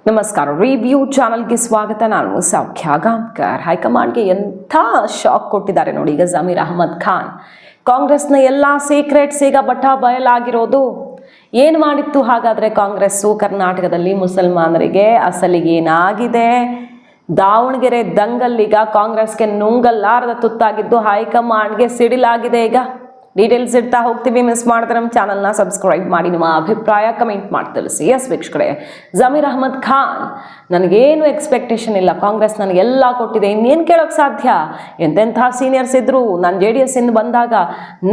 ನಮಸ್ಕಾರ. ರಿವ್ಯೂ ಚಾನಲ್ಗೆ ಸ್ವಾಗತ. ನಾನು ಸೌಖ್ಯ ಗಾಂವ್ಕರ್. ಹೈಕಮಾಂಡ್ಗೆ ಎಂಥ ಶಾಕ್ ಕೊಟ್ಟಿದ್ದಾರೆ ನೋಡಿ. ಈಗ ಜಮೀರ್ ಅಹಮದ್ ಖಾನ್ ಕಾಂಗ್ರೆಸ್ನ ಎಲ್ಲ ಸೀಕ್ರೆಟ್ಸ್ ಈಗ ಬಯಲಾಗಿರೋದು. ಏನು ಮಾಡಿತ್ತು ಹಾಗಾದರೆ ಕಾಂಗ್ರೆಸ್ಸು ಕರ್ನಾಟಕದಲ್ಲಿ ಮುಸಲ್ಮಾನರಿಗೆ? ಅಸಲಿಗೆ ಏನಾಗಿದೆ? ದಾವಣಗೆರೆ ದಂಗಲ್ಲೀಗ ಕಾಂಗ್ರೆಸ್ಗೆ ನುಂಗಲ್ಲಾರದ ತುತ್ತಾಗಿದ್ದು ಹೈಕಮಾಂಡ್ಗೆ ಸಿಡಿಲಾಗಿದೆ. ಈಗ ಡೀಟೇಲ್ಸ್ ಇಡ್ತಾ ಹೋಗ್ತೀವಿ. ಮಿಸ್ ಮಾಡಿದ್ರೆ ನಮ್ಮ ಚಾನಲ್ನ ಸಬ್ಸ್ಕ್ರೈಬ್ ಮಾಡಿ, ನಿಮ್ಮ ಅಭಿಪ್ರಾಯ ಕಮೆಂಟ್ ಮಾಡಿ ತಿಳಿಸಿ. ಎಸ್ ವೀಕ್ಷಕರೇ, ಜಮೀರ್ ಅಹಮದ್ ಖಾನ್, ನನಗೇನು ಎಕ್ಸ್ಪೆಕ್ಟೇಷನ್ ಇಲ್ಲ, ಕಾಂಗ್ರೆಸ್ ನನಗೆಲ್ಲ ಕೊಟ್ಟಿದೆ, ಇನ್ನೇನು ಕೇಳೋಕ್ಕೆ ಸಾಧ್ಯ? ಎಂತೆಂಥ ಸೀನಿಯರ್ಸ್ ಇದ್ದರು. ನಾನು JDS ಇಂದ ಬಂದಾಗ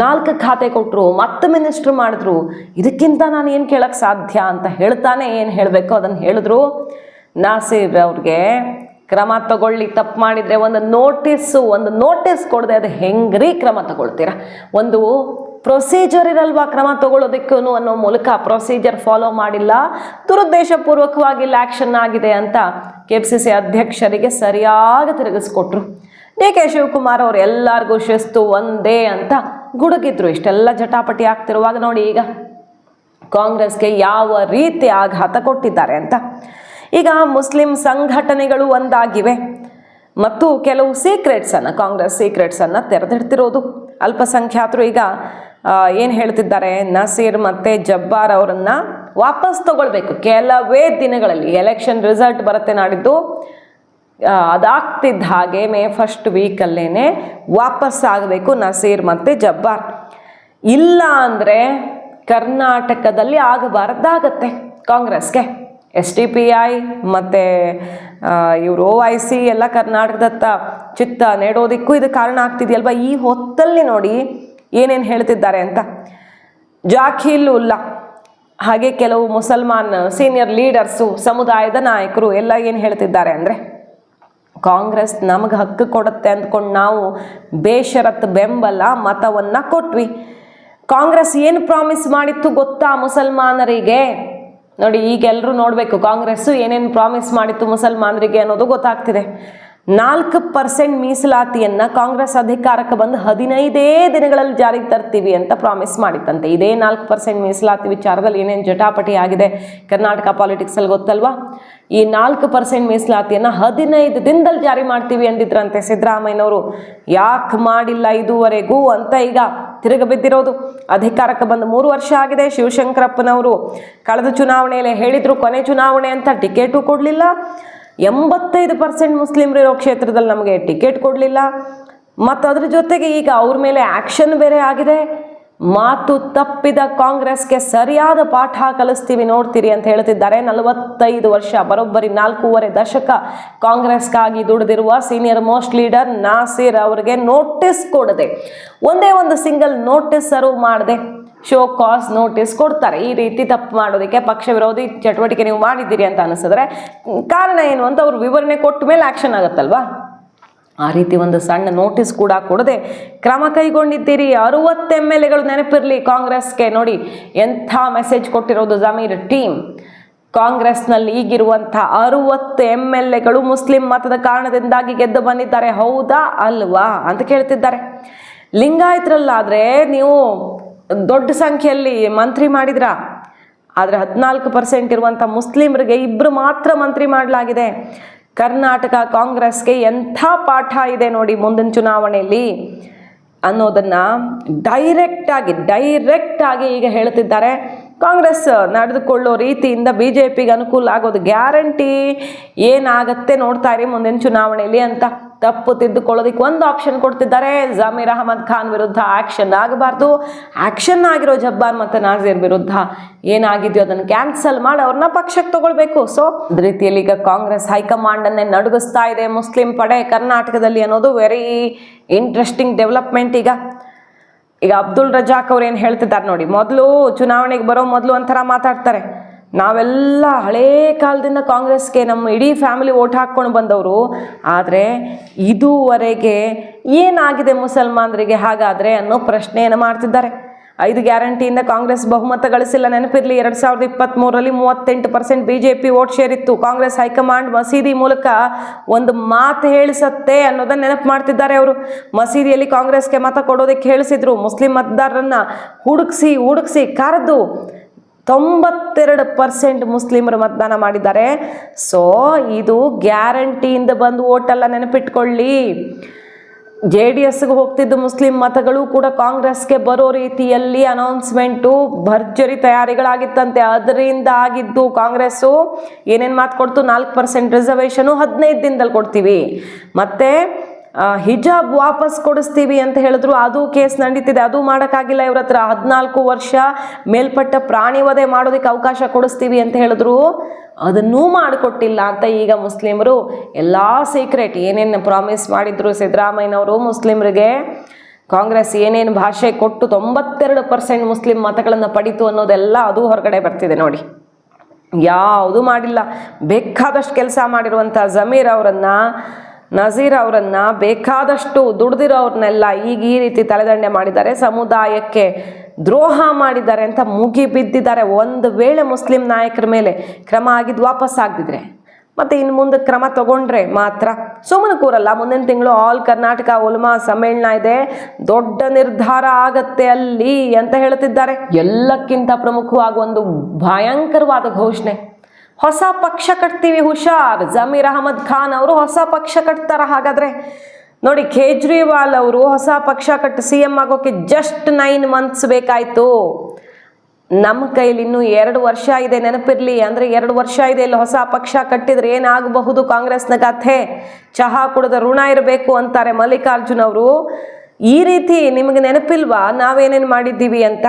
4 ಖಾತೆ ಕೊಟ್ಟರು, ಮತ್ತೆ ಮಿನಿಸ್ಟ್ರು ಮಾಡಿದ್ರು, ಇದಕ್ಕಿಂತ ನಾನು ಏನು ಕೇಳೋಕ್ಕೆ ಸಾಧ್ಯ ಅಂತ ಹೇಳ್ತಾನೆ ಏನು ಹೇಳಬೇಕು ಅದನ್ನು ಹೇಳಿದ್ರು. ನಾಸೀರ್ ಅವ್ರಿಗೆ ಕ್ರಮ ತಗೊಳ್ಳಿ, ತಪ್ಪು ಮಾಡಿದರೆ ಒಂದು ನೋಟಿಸ್ ಕೊಡದೆ ಅದು ಹೆಂಗ್ರಿ ಕ್ರಮ ತಗೊಳ್ತೀರಾ? ಒಂದು ಪ್ರೊಸೀಜರ್ ಇರಲ್ವಾ ಕ್ರಮ ತಗೊಳ್ಳೋದಕ್ಕೂ ಅನ್ನೋ ಮೂಲಕ ಪ್ರೊಸೀಜರ್ ಫಾಲೋ ಮಾಡಿಲ್ಲ, ದುರುದ್ದೇಶಪೂರ್ವಕವಾಗಿ ಇಲ್ಲಿ ಆ್ಯಕ್ಷನ್ ಆಗಿದೆ ಅಂತ KPCC ಅಧ್ಯಕ್ಷರಿಗೆ ಸರಿಯಾಗಿ ತಿರುಗಿಸ್ಕೊಟ್ರು. DK ಶಿವಕುಮಾರ್ ಅವರು ಎಲ್ಲರಿಗೂ ಶಿಸ್ತು ಒಂದೇ ಅಂತ ಗುಡುಗಿದ್ರು. ಇಷ್ಟೆಲ್ಲ ಜಟಾಪಟಿ ಆಗ್ತಿರುವಾಗ ನೋಡಿ ಈಗ ಕಾಂಗ್ರೆಸ್ಗೆ ಯಾವ ರೀತಿ ಆಘಾತ ಕೊಟ್ಟಿದ್ದಾರೆ ಅಂತ. ಈಗ ಮುಸ್ಲಿಂ ಸಂಘಟನೆಗಳು ಒಂದಾಗಿವೆ ಮತ್ತು ಕೆಲವು ಕಾಂಗ್ರೆಸ್ ಸೀಕ್ರೆಟ್ಸನ್ನು ತೆರೆದಿಡ್ತಿರೋದು. ಅಲ್ಪಸಂಖ್ಯಾತರು ಈಗ ಏನು ಹೇಳ್ತಿದ್ದಾರೆ, ನಸೀರ್ ಮತ್ತು ಜಬ್ಬಾರ್ ಅವರನ್ನು ವಾಪಸ್ ತಗೊಳ್ಬೇಕು ಕೆಲವೇ ದಿನಗಳಲ್ಲಿ. ಎಲೆಕ್ಷನ್ ರಿಸಲ್ಟ್ ಬರುತ್ತೆ ನಾಡಿದ್ದು, ಅದಾಗ್ತಿದ್ದ ಹಾಗೆ May 1st ವೀಕಲ್ಲೇ ವಾಪಸ್ ಆಗಬೇಕು ನಸೀರ್ ಮತ್ತು ಜಬ್ಬಾರ್. ಇಲ್ಲ ಅಂದರೆ ಕರ್ನಾಟಕದಲ್ಲಿ ಆಗಬಾರ್ದಾಗತ್ತೆ ಕಾಂಗ್ರೆಸ್ಗೆ. SDPI ಮತ್ತು ಇವರು OIC ಎಲ್ಲ ಕರ್ನಾಟಕದತ್ತ ಚಿತ್ತ ನೆಡೋದಕ್ಕೂ ಇದು ಕಾರಣ ಆಗ್ತಿದೆಯಲ್ವ. ಈ ಹೊತ್ತಲ್ಲಿ ನೋಡಿ ಏನೇನು ಹೇಳ್ತಿದ್ದಾರೆ ಅಂತ. ಜಾಖೀಲ್ ಉಲ್ಲಾ ಹಾಗೆ ಕೆಲವು ಮುಸಲ್ಮಾನ್ ಸೀನಿಯರ್ ಲೀಡರ್ಸು, ಸಮುದಾಯದ ನಾಯಕರು ಎಲ್ಲ ಏನು ಹೇಳ್ತಿದ್ದಾರೆ ಅಂದರೆ, ಕಾಂಗ್ರೆಸ್ ನಮಗೆ ಹಕ್ಕು ಕೊಡುತ್ತೆ ಅಂದ್ಕೊಂಡು ನಾವು ಬೇಷರತ್ ಬೆಂಬಲ ಮತವನ್ನು ಕೊಟ್ವಿ. ಕಾಂಗ್ರೆಸ್ ಏನು ಪ್ರಾಮಿಸ್ ಮಾಡಿತ್ತು ಗೊತ್ತಾ ಮುಸಲ್ಮಾನರಿಗೆ? ನೋಡಿ, ಈಗೆಲ್ಲರೂ ನೋಡಬೇಕು ಕಾಂಗ್ರೆಸ್ಸು ಏನೇನು ಪ್ರಾಮಿಸ್ ಮಾಡಿತ್ತು ಮುಸಲ್ಮಾನರಿಗೆ ಅನ್ನೋದು ಗೊತ್ತಾಗ್ತಿದೆ. 4% ಮೀಸಲಾತಿಯನ್ನು ಕಾಂಗ್ರೆಸ್ ಅಧಿಕಾರಕ್ಕೆ ಬಂದು 15 ದಿನಗಳಲ್ಲಿ ಜಾರಿಗೆ ತರ್ತೀವಿ ಅಂತ ಪ್ರಾಮಿಸ್ ಮಾಡಿತ್ತಂತೆ. ಇದೇ 4% ಮೀಸಲಾತಿ ವಿಚಾರದಲ್ಲಿ ಏನೇನು ಜಟಾಪಟಿ ಆಗಿದೆ ಕರ್ನಾಟಕ ಪಾಲಿಟಿಕ್ಸಲ್ಲಿ ಗೊತ್ತಲ್ವಾ? ಈ 4% ಮೀಸಲಾತಿಯನ್ನು 15 ದಿನದಲ್ಲಿ ಜಾರಿ ಮಾಡ್ತೀವಿ ಅಂದಿದ್ರಂತೆ ಸಿದ್ದರಾಮಯ್ಯನವರು. ಯಾಕೆ ಮಾಡಿಲ್ಲ ಇದುವರೆಗೂ ಅಂತ ಈಗ ತಿರುಗಬಿದ್ದಿರೋದು. ಅಧಿಕಾರಕ್ಕೆ ಬಂದು 3 ವರ್ಷ ಆಗಿದೆ. ಶಿವಶಂಕರಪ್ಪನವರು ಕಳೆದ ಚುನಾವಣೆಯಲ್ಲಿ ಹೇಳಿದ್ರು ಕೊನೆ ಚುನಾವಣೆ ಅಂತ, ಟಿಕೆಟು ಕೊಡಲಿಲ್ಲ. 85% ಮುಸ್ಲಿಮ್ರು ಇರೋ ಕ್ಷೇತ್ರದಲ್ಲಿ ನಮಗೆ ಟಿಕೆಟ್ ಕೊಡಲಿಲ್ಲ. ಮತ್ತು ಅದ್ರ ಜೊತೆಗೆ ಈಗ ಅವ್ರ ಮೇಲೆ ಆ್ಯಕ್ಷನ್ ಬೇರೆ ಆಗಿದೆ. ಮಾತು ತಪ್ಪಿದ ಕಾಂಗ್ರೆಸ್ಗೆ ಸರಿಯಾದ ಪಾಠ ಕಲಿಸ್ತೀವಿ ನೋಡ್ತೀರಿ ಅಂತ ಹೇಳ್ತಿದ್ದಾರೆ. 45 ವರ್ಷ, ಬರೋಬ್ಬರಿ 4.5 ದಶಕ ಕಾಂಗ್ರೆಸ್ಗಾಗಿ ದುಡಿದಿರುವ ಸೀನಿಯರ್ ಮೋಸ್ಟ್ ಲೀಡರ್ ನಾಸೀರ್ ಅವರಿಗೆ ನೋಟಿಸ್ ಕೊಡದೆ, ಒಂದೇ ಒಂದು ಸಿಂಗಲ್ ನೋಟಿಸ್ ಸರ್ವ್ ಮಾಡದೆ ಶೋ ಕಾಸ್ ನೋಟಿಸ್ ಕೊಡ್ತಾರೆ. ಈ ರೀತಿ ತಪ್ಪು ಮಾಡೋದಕ್ಕೆ, ಪಕ್ಷ ವಿರೋಧಿ ಚಟುವಟಿಕೆ ನೀವು ಮಾಡಿದ್ದೀರಿ ಅಂತ ಅನಿಸಿದ್ರೆ ಕಾರಣ ಏನು ಅಂತ ಅವ್ರು ವಿವರಣೆ ಕೊಟ್ಟ ಮೇಲೆ ಆ್ಯಕ್ಷನ್ ಆಗುತ್ತಲ್ವಾ? ಆ ರೀತಿ ಒಂದು ಸಣ್ಣ ನೋಟಿಸ್ ಕೂಡ ಕೊಡದೆ ಕ್ರಮ ಕೈಗೊಂಡಿದ್ದೀರಿ. 60 MLAಗಳು ನೆನಪಿರಲಿ ಕಾಂಗ್ರೆಸ್ಗೆ. ನೋಡಿ ಎಂಥ ಮೆಸೇಜ್ ಕೊಟ್ಟಿರೋದು ಜಮೀರ್ ಟೀಮ್. ಕಾಂಗ್ರೆಸ್ನಲ್ಲಿ ಈಗಿರುವಂಥ 60 MLAಗಳು ಮುಸ್ಲಿಂ ಮತದ ಕಾರಣದಿಂದಾಗಿ ಗೆದ್ದು ಬಂದಿದ್ದಾರೆ, ಹೌದಾ ಅಲ್ವಾ ಅಂತ ಕೇಳ್ತಿದ್ದಾರೆ. ಲಿಂಗಾಯತರಲ್ಲಾದರೆ ನೀವು ದೊಡ್ಡ ಸಂಖ್ಯೆಯಲ್ಲಿ ಮಂತ್ರಿ ಮಾಡಿದ್ರ, ಆದರೆ 14% ಇರುವಂಥ ಮುಸ್ಲಿಮರಿಗೆ 2 ಮಾತ್ರ ಮಂತ್ರಿ ಮಾಡಲಾಗಿದೆ. ಕರ್ನಾಟಕ ಕಾಂಗ್ರೆಸ್ಗೆ ಎಂಥ ಪಾಠ ಇದೆ ನೋಡಿ ಮುಂದಿನ ಚುನಾವಣೆಯಲ್ಲಿ ಅನ್ನೋದನ್ನು ಡೈರೆಕ್ಟ್ ಆಗಿ ಈಗ ಹೇಳ್ತಿದ್ದಾರೆ. ಕಾಂಗ್ರೆಸ್ ನಡೆದುಕೊಳ್ಳೋ ರೀತಿಯಿಂದ BJPಗೆ ಅನುಕೂಲ ಆಗೋದು ಗ್ಯಾರಂಟಿ. ಏನಾಗತ್ತೆ ನೋಡ್ತಾ ಇರಿ ಮುಂದಿನ ಚುನಾವಣೆಯಲ್ಲಿ ಅಂತ ತಪ್ಪು ತಿದ್ದುಕೊಳ್ಳೋದಕ್ಕೆ ಒಂದು ಆಪ್ಷನ್ ಕೊಡ್ತಿದ್ದಾರೆ. ಜಮೀರ್ ಅಹಮದ್ ಖಾನ್ ವಿರುದ್ಧ ಆ್ಯಕ್ಷನ್ ಆಗಬಾರ್ದು, ಆ್ಯಕ್ಷನ್ ಆಗಿರೋ ಜಬ್ಬಾರ್ ಮತ್ತು ನಾಸೀರ್ ವಿರುದ್ಧ ಏನಾಗಿದೆಯೋ ಅದನ್ನು ಕ್ಯಾನ್ಸಲ್ ಮಾಡಿ ಅವ್ರನ್ನ ಪಕ್ಷಕ್ಕೆ ತಗೊಳ್ಬೇಕು. ಸೊ ಅದೇ ರೀತಿಯಲ್ಲಿ ಈಗ ಕಾಂಗ್ರೆಸ್ ಹೈಕಮಾಂಡನ್ನೇ ನಡುಗಿಸ್ತಾ ಇದೆ ಮುಸ್ಲಿಂ ಪಡೆ ಕರ್ನಾಟಕದಲ್ಲಿ ಅನ್ನೋದು ವೆರಿ ಇಂಟ್ರೆಸ್ಟಿಂಗ್ ಡೆವಲಪ್ಮೆಂಟ್. ಈಗ ಅಬ್ದುಲ್ ರಜಾಕ್ ಅವ್ರು ಏನು ಹೇಳ್ತಿದ್ದಾರೆ ನೋಡಿ, ಚುನಾವಣೆಗೆ ಬರೋ ಮೊದಲು ಒಂಥರ ಮಾತಾಡ್ತಾರೆ, ನಾವೆಲ್ಲ ಹಳೇ ಕಾಲದಿಂದ ಕಾಂಗ್ರೆಸ್ಗೆ ನಮ್ಮ ಇಡೀ ಫ್ಯಾಮಿಲಿ ಓಟ್ ಹಾಕ್ಕೊಂಡು ಬಂದವರು, ಆದರೆ ಇದುವರೆಗೆ ಏನಾಗಿದೆ ಮುಸಲ್ಮಾನರಿಗೆ ಹಾಗಾದರೆ ಅನ್ನೋ ಪ್ರಶ್ನೆಯನ್ನು ಮಾಡ್ತಿದ್ದಾರೆ. 5 ಗ್ಯಾರಂಟಿಯಿಂದ ಕಾಂಗ್ರೆಸ್ ಬಹುಮತ ಗಳಿಸಿಲ್ಲ. ನೆನಪಿರಲಿ, 2023ರಲ್ಲಿ 38% BJP ವೋಟ್ ಶೇರ್ ಇತ್ತು. ಕಾಂಗ್ರೆಸ್ ಹೈಕಮಾಂಡ್ ಮಸೀದಿ ಮೂಲಕ ಒಂದು ಮಾತು ಹೇಳಿಸತ್ತೆ ಅನ್ನೋದನ್ನ ನೆನಪು ಮಾಡ್ತಿದ್ದಾರೆ ಅವರು. ಮಸೀದಿಯಲ್ಲಿ ಕಾಂಗ್ರೆಸ್ಗೆ ಮತ ಕೊಡೋದಕ್ಕೆ ಹೇಳಿಸಿದ್ರು. ಮುಸ್ಲಿಂ ಮತದಾರರನ್ನ ಹುಡುಕ್ಸಿ ಕರೆದು 92% ಮುಸ್ಲಿಮರು ಮತದಾನ ಮಾಡಿದ್ದಾರೆ. ಸೊ ಇದು ಗ್ಯಾರಂಟಿಯಿಂದ ಬಂದು ಓಟಲ್ಲ, ನೆನಪಿಟ್ಕೊಳ್ಳಿ. JDSಗೆ ಹೋಗ್ತಿದ್ದ ಮುಸ್ಲಿಂ ಮತಗಳು ಕೂಡ ಕಾಂಗ್ರೆಸ್ಗೆ ಬರೋ ರೀತಿಯಲ್ಲಿ ಅನೌನ್ಸ್ಮೆಂಟು ಭರ್ಜರಿ ತಯಾರಿಗಳಾಗಿತ್ತಂತೆ. ಅದರಿಂದ ಆಗಿದ್ದು ಕಾಂಗ್ರೆಸ್ಸು ಏನೇನು ಮಾತು ಕೊಡ್ತು, 4% ರಿಸರ್ವೇಷನು 15 ದಿನದಲ್ಲಿ ಕೊಡ್ತೀವಿ, ಮತ್ತೆ ಹಿಜಾಬ್ ವಾಪಸ್ ಕೊಡಿಸ್ತೀವಿ ಅಂತ ಹೇಳಿದ್ರು. ಅದು ಕೇಸ್ ನಡೀತಿದೆ, ಅದು ಮಾಡೋಕ್ಕಾಗಿಲ್ಲ ಇವ್ರ ಹತ್ರ. 14 ವರ್ಷ ಮೇಲ್ಪಟ್ಟ ಪ್ರಾಣಿ ವಧೆ ಮಾಡೋದಕ್ಕೆ ಅವಕಾಶ ಕೊಡಿಸ್ತೀವಿ ಅಂತ ಹೇಳಿದ್ರು, ಅದನ್ನೂ ಮಾಡಿಕೊಟ್ಟಿಲ್ಲ ಅಂತ ಈಗ ಮುಸ್ಲಿಮರು ಎಲ್ಲ ಸೀಕ್ರೆಟ್ ಏನೇನು ಪ್ರಾಮಿಸ್ ಮಾಡಿದ್ರು ಸಿದ್ದರಾಮಯ್ಯನವರು ಮುಸ್ಲಿಮರಿಗೆ, ಕಾಂಗ್ರೆಸ್ ಏನೇನು ಭಾಷೆ ಕೊಟ್ಟು 92% ಮುಸ್ಲಿಂ ಮತಗಳನ್ನು ಪಡೀತು ಅನ್ನೋದೆಲ್ಲ ಅದು ಹೊರಗಡೆ ಬರ್ತಿದೆ ನೋಡಿ. ಯಾವುದು ಮಾಡಿಲ್ಲ. ಬೇಕಾದಷ್ಟು ಕೆಲಸ ಮಾಡಿರುವಂಥ ನಜೀರ್ ಅವರನ್ನ ಬೇಕಾದಷ್ಟು ದುಡ್ದಿರೋರ್ನೆಲ್ಲ ಈಗ ಈ ರೀತಿ ತಲೆದಂಡೆ ಮಾಡಿದ್ದಾರೆ, ಸಮುದಾಯಕ್ಕೆ ದ್ರೋಹ ಮಾಡಿದ್ದಾರೆ ಅಂತ ಮುಗಿ ಬಿದ್ದಿದ್ದಾರೆ. ಒಂದು ವೇಳೆ ಮುಸ್ಲಿಂ ನಾಯಕರ ಮೇಲೆ ಕ್ರಮ ಆಗಿದ್ದು ವಾಪಸ್ ಆಗಿದ್ರೆ ಮತ್ತೆ ಇನ್ನು ಮುಂದೆ ಕ್ರಮ ತಗೊಂಡ್ರೆ ಮಾತ್ರ ಸುಮ್ಮನೆ ಕೂರಲ್ಲ. ಮುಂದಿನ ತಿಂಗಳು ಆಲ್ ಕರ್ನಾಟಕ ಉಲಮಾ ಸಮ್ಮೇಳನ ಇದೆ, ದೊಡ್ಡ ನಿರ್ಧಾರ ಆಗತ್ತೆ ಅಲ್ಲಿ ಅಂತ ಹೇಳ್ತಿದ್ದಾರೆ. ಎಲ್ಲಕ್ಕಿಂತ ಪ್ರಮುಖವಾಗಿ ಒಂದು ಭಯಂಕರವಾದ ಘೋಷಣೆ, ಹೊಸ ಪಕ್ಷ ಕಟ್ತೀವಿ ಹುಷಾರ್. ಜಮೀರ್ ಅಹಮದ್ ಖಾನ್ ಅವರು ಹೊಸ ಪಕ್ಷ ಕಟ್ತಾರ. ಹಾಗಾದ್ರೆ ನೋಡಿ, ಕೇಜ್ರಿವಾಲ್ ಅವರು ಹೊಸ ಪಕ್ಷ ಕಟ್ಟು CM ಆಗೋಕೆ ಜಸ್ಟ್ 9 months ಬೇಕಾಯ್ತು. ನಮ್ಮ ಕೈಲಿ ಇನ್ನೂ 2 ವರ್ಷ ಇದೆ, ನೆನಪಿರ್ಲಿ. ಅಂದ್ರೆ 2 ವರ್ಷ ಇದೆ. ಇಲ್ಲಿ ಹೊಸ ಪಕ್ಷ ಕಟ್ಟಿದ್ರೆ ಏನಾಗಬಹುದು ಕಾಂಗ್ರೆಸ್ನ ಕಥೆ? ಚಹಾ ಕುಡಿದ ಋಣ ಇರಬೇಕು ಅಂತಾರೆ ಮಲ್ಲಿಕಾರ್ಜುನ್ ಅವರು. ಈ ರೀತಿ ನಿಮಗೆ ನೆನಪಿಲ್ವಾ ನಾವೇನೇನು ಮಾಡಿದ್ದೀವಿ ಅಂತ?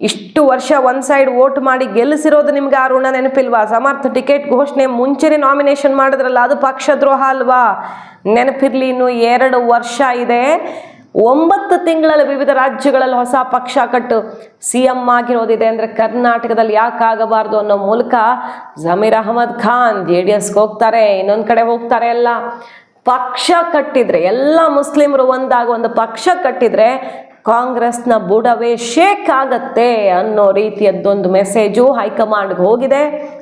ಇಷ್ಟು ವರ್ಷ ಒಂದು ಸೈಡ್ ವೋಟ್ ಮಾಡಿ ಗೆಲ್ಲಿಸಿರೋದು ನಿಮ್ಗೆ ಆ ಋಣ ನೆನಪಿಲ್ವಾ? ಸಮರ್ಥ ಟಿಕೆಟ್ ಘೋಷಣೆ ಮುಂಚೆನೇ ನಾಮಿನೇಷನ್ ಮಾಡಿದ್ರಲ್ಲ, ಅದು ಪಕ್ಷದ್ರೋಹ ಅಲ್ವಾ? ನೆನಪಿರ್ಲಿ. ಇನ್ನು 2 ವರ್ಷ ಇದೆ, 9 ತಿಂಗಳಲ್ಲಿ ವಿವಿಧ ರಾಜ್ಯಗಳಲ್ಲಿ ಹೊಸ ಪಕ್ಷ ಕಟ್ಟು CM ಆಗಿರೋದಿದೆ. ಅಂದರೆ ಕರ್ನಾಟಕದಲ್ಲಿ ಯಾಕಾಗಬಾರ್ದು ಅನ್ನೋ ಮೂಲಕ ಜಮೀರ್ ಅಹಮದ್ ಖಾನ್ JDSಗೆ ಹೋಗ್ತಾರೆ, ಇನ್ನೊಂದು ಕಡೆ ಹೋಗ್ತಾರೆ. ಎಲ್ಲ ಪಕ್ಷ ಕಟ್ಟಿದ್ರೆ, ಎಲ್ಲ ಮುಸ್ಲಿಮರು ಒಂದಾಗ ಒಂದು ಪಕ್ಷ ಕಟ್ಟಿದ್ರೆ ಕಾಂಗ್ರೆಸ್ನ ಬುಡವೇ ಶೇಕ್ ಆಗತ್ತೆ ಅನ್ನೋ ರೀತಿಯದ್ದೊಂದು ಮೆಸೇಜು ಹೈಕಮಾಂಡ್ಗೆ ಹೋಗಿದೆ.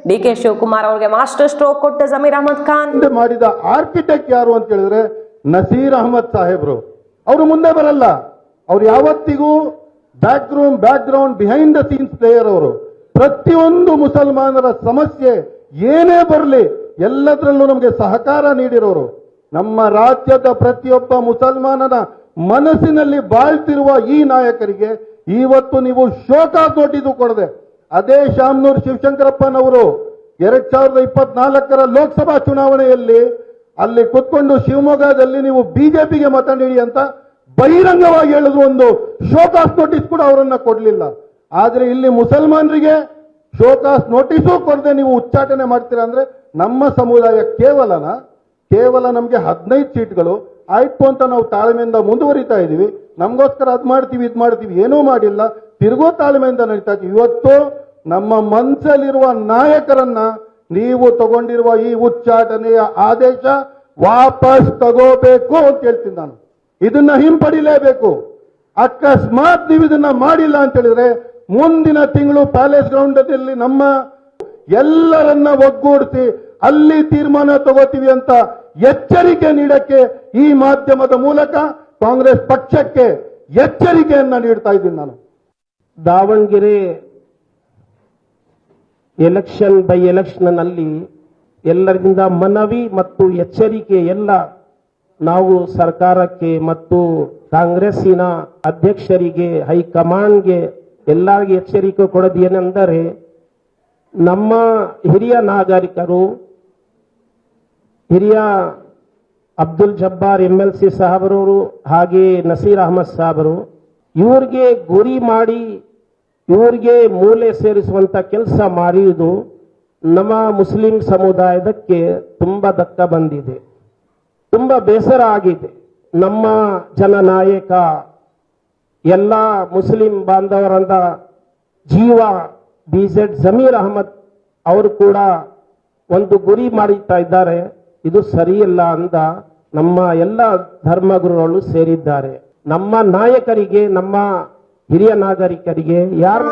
DK ಶಿವಕುಮಾರ್ ಅವ್ರಿಗೆ ಮಾಸ್ಟರ್ ಸ್ಟ್ರೋಕ್ ಕೊಟ್ಟ ಜಮೀರ್ ಅಹಮದ್ ಖಾನ್ ಮಾಡಿದ ಆರ್ಕಿಟೆಕ್ಟ್ ಯಾರು ಅಂತ ಹೇಳಿದ್ರೆ ನಸೀರ್ ಅಹಮದ್ ಸಾಹೇಬ್ರು. ಅವರು ಮುಂದೆ ಬರಲ್ಲ, ಅವ್ರು ಯಾವತ್ತಿಗೂ back ground behind the scenes player. ಅವರು ಪ್ರತಿಯೊಂದು ಮುಸಲ್ಮಾನರ ಸಮಸ್ಯೆ ಏನೇ ಬರಲಿ ಎಲ್ಲದರಲ್ಲೂ ನಮಗೆ ಸಹಕಾರ ನೀಡಿರೋರು. ನಮ್ಮ ರಾಜ್ಯದ ಪ್ರತಿಯೊಬ್ಬ ಮುಸಲ್ಮಾನನ ಮನಸ್ಸಿನಲ್ಲಿ ಬಾಳ್ತಿರುವ ಈ ನಾಯಕರಿಗೆ ಇವತ್ತು ನೀವು ಶೋಕಾಸ್ ನೋಟಿಸ್ ಕೊಡದೆ, ಅದೇ ಶಾಮನೂರ್ ಶಿವಶಂಕರಪ್ಪನವರು 2024 ಲೋಕಸಭಾ ಚುನಾವಣೆಯಲ್ಲಿ ಅಲ್ಲಿ ಕುತ್ಕೊಂಡು ಶಿವಮೊಗ್ಗದಲ್ಲಿ ನೀವು ಬಿಜೆಪಿಗೆ ಮತ ನೀಡಿ ಅಂತ ಬಹಿರಂಗವಾಗಿ ಹೇಳಿದ್ರು. ಒಂದು ಶೋಕಾಸ್ ನೋಟಿಸ್ ಕೂಡ ಅವರನ್ನ ಕೊಡ್ಲಿಲ್ಲ. ಆದ್ರೆ ಇಲ್ಲಿ ಮುಸಲ್ಮಾನರಿಗೆ ಶೋಕಾಸ್ ನೋಟಿಸು ಕೊಡದೆ ನೀವು ಉಚ್ಚಾಟನೆ ಮಾಡ್ತೀರಾ ಅಂದ್ರೆ ನಮ್ಮ ಸಮುದಾಯ ಕೇವಲ ನಮಗೆ 15 ಸೀಟ್ಗಳು ಆಯ್ತು ಅಂತ ನಾವು ತಾಳ್ಮೆಯಿಂದ ಮುಂದುವರಿತಾ ಇದೀವಿ. ನಮಗೋಸ್ಕರ ಅದ್ ಮಾಡ್ತೀವಿ ಇದ್ ಮಾಡ್ತೀವಿ ಏನೂ ಮಾಡಿಲ್ಲ, ತಿರುಗೋ ತಾಳ್ಮೆಯಿಂದ ನಡೀತಾ ಇದ್ದೀವಿ. ಇವತ್ತು ನಮ್ಮ ಮನಸ್ಸಲ್ಲಿರುವ ನಾಯಕರನ್ನ ನೀವು ತಗೊಂಡಿರುವ ಈ ಉಚ್ಚಾಟನೆಯ ಆದೇಶ ವಾಪಸ್ ತಗೋಬೇಕು ಅಂತ ಹೇಳ್ತೀನಿ ನಾನು. ಇದನ್ನ ಹಿಂಪಡಿಲೇಬೇಕು. ಅಕಸ್ಮಾತ್ ನೀವು ಇದನ್ನ ಮಾಡಿಲ್ಲ ಅಂತ ಹೇಳಿದ್ರೆ ಮುಂದಿನ ತಿಂಗಳು ಪ್ಯಾಲೇಸ್ ಗ್ರೌಂಡ್ ಅಲ್ಲಿ ನಮ್ಮ ಎಲ್ಲರನ್ನ ಒಗ್ಗೂಡಿಸಿ ಅಲ್ಲಿ ತೀರ್ಮಾನ ತಗೋತೀವಿ ಅಂತ ಎಚ್ಚರಿಕೆ ನೀಡಕ್ಕೆ ಈ ಮಾಧ್ಯಮದ ಮೂಲಕ ಕಾಂಗ್ರೆಸ್ ಪಕ್ಷಕ್ಕೆ ಎಚ್ಚರಿಕೆಯನ್ನ ನೀಡ್ತಾ ಇದ್ದೀನಿ ನಾನು. ದಾವಣಗೆರೆ ಎಲೆಕ್ಷನ್ ಬೈ ಎಲೆಕ್ಷನ್ ನಲ್ಲಿ ಎಲ್ಲರಿಂದ ಮನವಿ ಮತ್ತು ಎಚ್ಚರಿಕೆ ಎಲ್ಲ ನಾವು ಸರ್ಕಾರಕ್ಕೆ ಮತ್ತು ಕಾಂಗ್ರೆಸ್ಸಿನ ಅಧ್ಯಕ್ಷರಿಗೆ ಹೈಕಮಾಂಡ್ಗೆ ಎಲ್ಲರಿಗೆ ಎಚ್ಚರಿಕೆ ಕೊಡೋದು ಏನೆಂದರೆ, ನಮ್ಮ ಹಿರಿಯ ನಾಗರಿಕರು, ಹಿರಿಯ ಅಬ್ದುಲ್ ಜಬ್ಬಾರ್ MLC ಸಾಹಬರವರು ಹಾಗೆ ನಸೀರ್ ಅಹಮದ್ ಸಾಹಬರು ಇವ್ರಿಗೆ ಗುರಿ ಮಾಡಿ ಇವ್ರಿಗೆ ಮೂಲೆ ಸೇರಿಸುವಂತ ಕೆಲಸ ಮಾಡಿರುವುದು ನಮ್ಮ ಮುಸ್ಲಿಂ ಸಮುದಾಯದಕ್ಕೆ ತುಂಬಾ ಧಕ್ಕ ಬಂದಿದೆ, ತುಂಬಾ ಬೇಸರ ಆಗಿದೆ. ನಮ್ಮ ಜನನಾಯಕ ಎಲ್ಲ ಮುಸ್ಲಿಂ ಬಾಂಧವರಂದ ಜೀವ BZ ಜಮೀರ್ ಅಹಮದ್ ಅವರು ಕೂಡ ಒಂದು ಗುರಿ ಮಾಡುತ್ತಾ ಇದ್ದಾರೆ. ಇದು ಸರಿಯಿಲ್ಲ ಅಂದ ನಮ್ಮ ಎಲ್ಲ ಧರ್ಮಗುರುಗಳು ಸೇರಿದ್ದಾರೆ. ನಮ್ಮ ನಾಯಕರಿಗೆ, ನಮ್ಮ ಹಿರಿಯ ನಾಗರಿಕರಿಗೆ ಯಾರು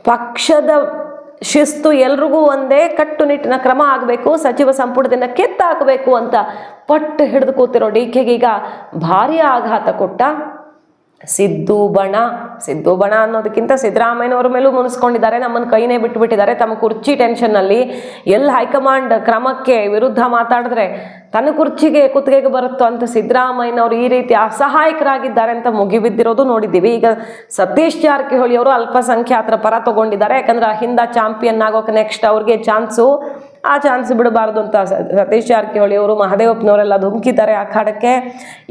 ಪಕ್ಷದ ಶಿಸ್ತು ಎಲ್ರಿಗೂ ಒಂದೇ, ಕಟ್ಟುನಿಟ್ಟಿನ ಕ್ರಮ ಆಗಬೇಕು, ಸಚಿವ ಸಂಪುಟದಿಂದ ಕಿತ್ತಾಕಬೇಕು ಅಂತ ಪಟ್ಟು ಹಿಡಿದು ಕೂತಿರೋ DKಗೆ ಈಗ ಭಾರಿ ಆಘಾತ ಕೊಟ್ಟ ಸಿದ್ದು ಬಣ ಅನ್ನೋದಕ್ಕಿಂತ ಸಿದ್ದರಾಮಯ್ಯನವ್ರ ಮೇಲೂ ಮುನಿಸ್ಕೊಂಡಿದ್ದಾರೆ, ನಮ್ಮನ್ನು ಕೈನೇ ಬಿಟ್ಟುಬಿಟ್ಟಿದ್ದಾರೆ. ತಮ್ಮ ಕುರ್ಚಿ ಟೆನ್ಷನ್ನಲ್ಲಿ ಎಲ್ಲಿ ಹೈಕಮಾಂಡ್ ಕ್ರಮಕ್ಕೆ ವಿರುದ್ಧ ಮಾತಾಡಿದ್ರೆ ತನ್ನ ಕುರ್ಚಿಗೆ ಕುತ್ತಿಗೆಗೆ ಬರುತ್ತೋ ಅಂತ ಸಿದ್ದರಾಮಯ್ಯನವರು ಈ ರೀತಿ ಅಸಹಾಯಕರಾಗಿದ್ದಾರೆ ಅಂತ ಮುಗಿಬಿದ್ದಿರೋದು ನೋಡಿದ್ದೀವಿ. ಈಗ ಸತೀಶ್ ಜಾರಕಿಹೊಳಿ ಅವರು ಅಲ್ಪಸಂಖ್ಯಾತರ ಪರ ತಗೊಂಡಿದ್ದಾರೆ. ಯಾಕಂದ್ರೆ ಅಹಿಂದ ಚಾಂಪಿಯನ್ ಆಗೋಕೆ ನೆಕ್ಸ್ಟ್ ಅವ್ರಿಗೆ ಚಾನ್ಸು, ಆ ಚಾನ್ಸ್ ಬಿಡಬಾರ್ದು ಅಂತ ಸತೀಶ್ ಜಾರಕಿಹೊಳಿ ಅವರು ಮಹದೇವಪ್ಪನವರೆಲ್ಲ ಧುಮುಕಿದ್ದಾರೆ ಅಖಾಡಕ್ಕೆ.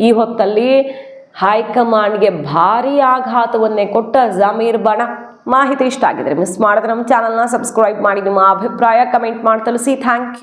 ಈ ಹೊತ್ತಲ್ಲಿ ಹೈಕಮಾಂಡ್ಗೆ ಭಾರಿ ಆಘಾತವನ್ನೇ ಕೊಟ್ಟ ಜಮೀರ್ ಬಣ. ಮಾಹಿತಿ ಇಷ್ಟ ಆಗಿದ್ರೆ ಮಿಸ್ ಮಾಡಿದ್ರೆ ನಮ್ಮ ಚಾನಲ್ನ ಸಬ್ಸ್ಕ್ರೈಬ್ ಮಾಡಿ, ನಿಮ್ಮ ಅಭಿಪ್ರಾಯ ಕಮೆಂಟ್ ಮಾಡಿ ತಿಳಿಸಿ. Thank you.